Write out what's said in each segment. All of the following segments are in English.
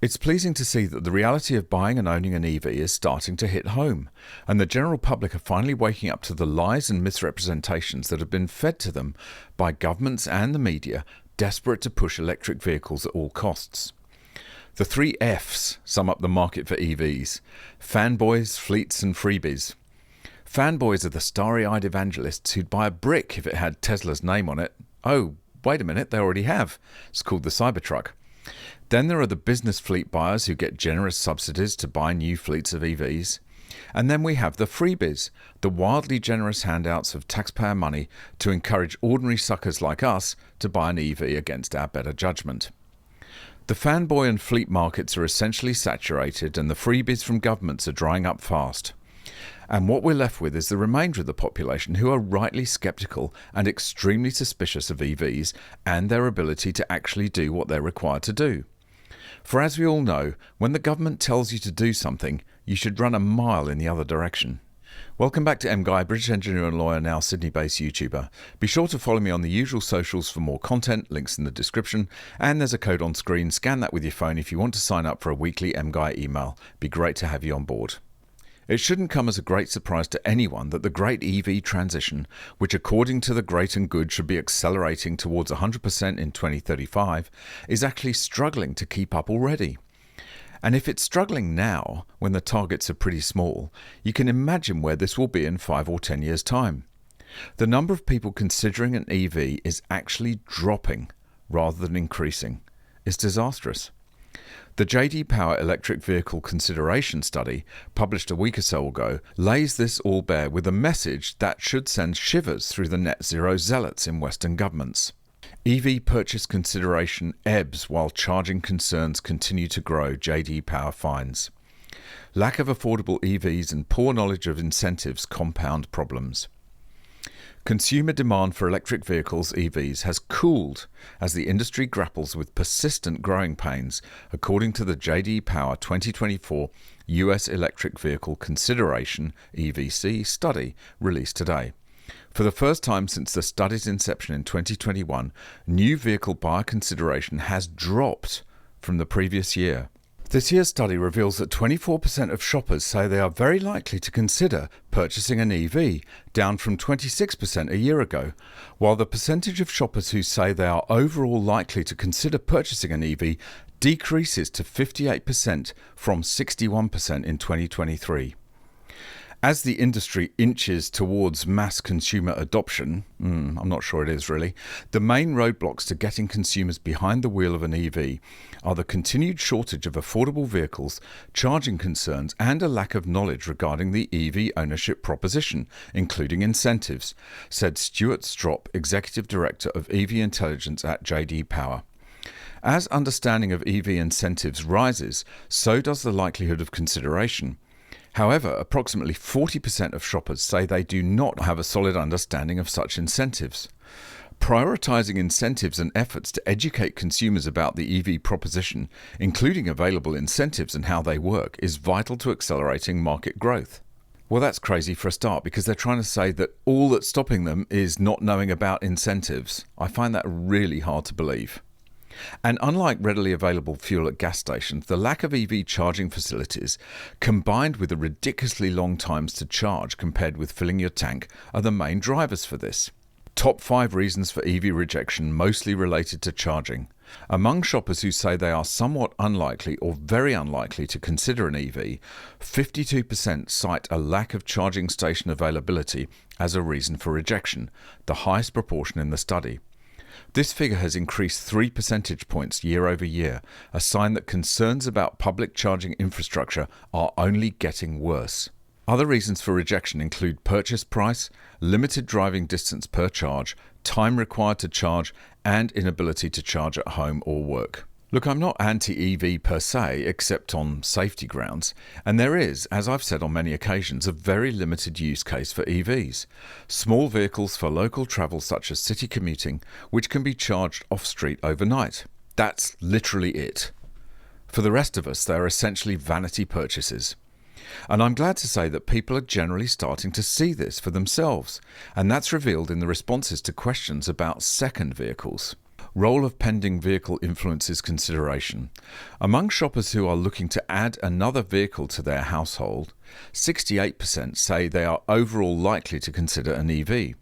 It's pleasing to see that the reality of buying and owning an EV is starting to hit home, and the general public are finally waking up to the lies and misrepresentations that have been fed to them by governments and the media, desperate to push electric vehicles at all costs. The three Fs sum up the market for EVs: fanboys, fleets and freebies. Fanboys are the starry-eyed evangelists who'd buy a brick if it had Tesla's name on it. Oh, wait a minute, they already have. It's called the Cybertruck. Then there are the business fleet buyers who get generous subsidies to buy new fleets of EVs. And then we have the freebies, the wildly generous handouts of taxpayer money to encourage ordinary suckers like us to buy an EV against our better judgment. The fanboy and fleet markets are essentially saturated, and the freebies from governments are drying up fast. And what we're left with is the remainder of the population who are rightly sceptical and extremely suspicious of EVs and their ability to actually do what they're required to do. For as we all know, when the government tells you to do something, you should run a mile in the other direction. Welcome back to MGUY, British engineer and lawyer, now Sydney-based YouTuber. Be sure to follow me on the usual socials for more content, links in the description, and there's a code on screen. Scan that with your phone if you want to sign up for a weekly MGUY email. Be great to have you on board. It shouldn't come as a great surprise to anyone that the great EV transition, which according to the great and good should be accelerating towards 100% in 2035, is actually struggling to keep up already. And if it's struggling now, when the targets are pretty small, you can imagine where this will be in 5 or 10 years' time. The number of people considering an EV is actually dropping rather than increasing. It's disastrous. The J.D. Power Electric Vehicle Consideration Study, published a week or so ago, lays this all bare with a message that should send shivers through the net zero zealots in Western governments. EV purchase consideration ebbs while charging concerns continue to grow, J.D. Power finds. Lack of affordable EVs and poor knowledge of incentives compound problems. Consumer demand for electric vehicles, EVs, has cooled as the industry grapples with persistent growing pains, according to the J.D. Power 2024 US Electric Vehicle Consideration (EVC) study released today. For the first time since the study's inception in 2021, new vehicle buyer consideration has dropped from the previous year. This year's study reveals that 24% of shoppers say they are very likely to consider purchasing an EV, down from 26% a year ago, while the percentage of shoppers who say they are overall likely to consider purchasing an EV decreases to 58% from 61% in 2023. As the industry inches towards mass consumer adoption, I'm not sure it is really, the main roadblocks to getting consumers behind the wheel of an EV are the continued shortage of affordable vehicles, charging concerns, and a lack of knowledge regarding the EV ownership proposition, including incentives, said Stuart Stropp, Executive Director of EV Intelligence at J.D. Power. As understanding of EV incentives rises, so does the likelihood of consideration. However, approximately 40% of shoppers say they do not have a solid understanding of such incentives. Prioritizing incentives and efforts to educate consumers about the EV proposition, including available incentives and how they work, is vital to accelerating market growth. Well, that's crazy for a start, because they're trying to say that all that's stopping them is not knowing about incentives. I find that really hard to believe. And unlike readily available fuel at gas stations, the lack of EV charging facilities, combined with the ridiculously long times to charge compared with filling your tank, are the main drivers for this. Top 5 reasons for EV rejection, mostly related to charging. Among shoppers who say they are somewhat unlikely or very unlikely to consider an EV, 52% cite a lack of charging station availability as a reason for rejection, the highest proportion in the study. This figure has increased 3 percentage points year over year, a sign that concerns about public charging infrastructure are only getting worse. Other reasons for rejection include purchase price, limited driving distance per charge, time required to charge, and inability to charge at home or work. Look, I'm not anti-EV per se, except on safety grounds, and there is, as I've said on many occasions, a very limited use case for EVs. Small vehicles for local travel such as city commuting, which can be charged off-street overnight. That's literally it. For the rest of us, they're essentially vanity purchases. And I'm glad to say that people are generally starting to see this for themselves, and that's revealed in the responses to questions about second vehicles. Role of pending vehicle influences consideration. Among shoppers who are looking to add another vehicle to their household, 68% say they are overall likely to consider an EV.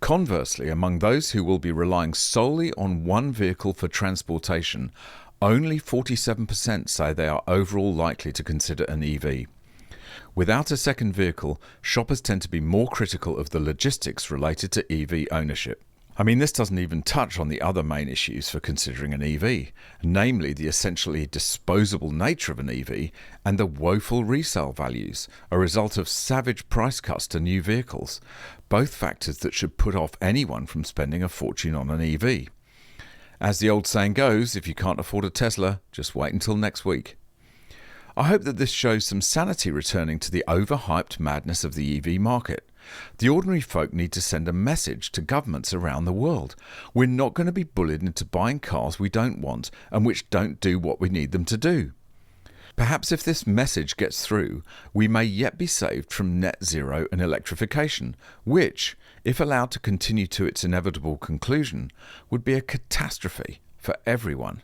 Conversely, among those who will be relying solely on one vehicle for transportation, only 47% say they are overall likely to consider an EV. Without a second vehicle, shoppers tend to be more critical of the logistics related to EV ownership. I mean, this doesn't even touch on the other main issues for considering an EV, namely the essentially disposable nature of an EV and the woeful resale values, a result of savage price cuts to new vehicles, both factors that should put off anyone from spending a fortune on an EV. As the old saying goes, if you can't afford a Tesla, just wait until next week. I hope that this shows some sanity returning to the overhyped madness of the EV market. The ordinary folk need to send a message to governments around the world. We're not going to be bullied into buying cars we don't want and which don't do what we need them to do. Perhaps if this message gets through, we may yet be saved from net zero and electrification, which, if allowed to continue to its inevitable conclusion, would be a catastrophe for everyone.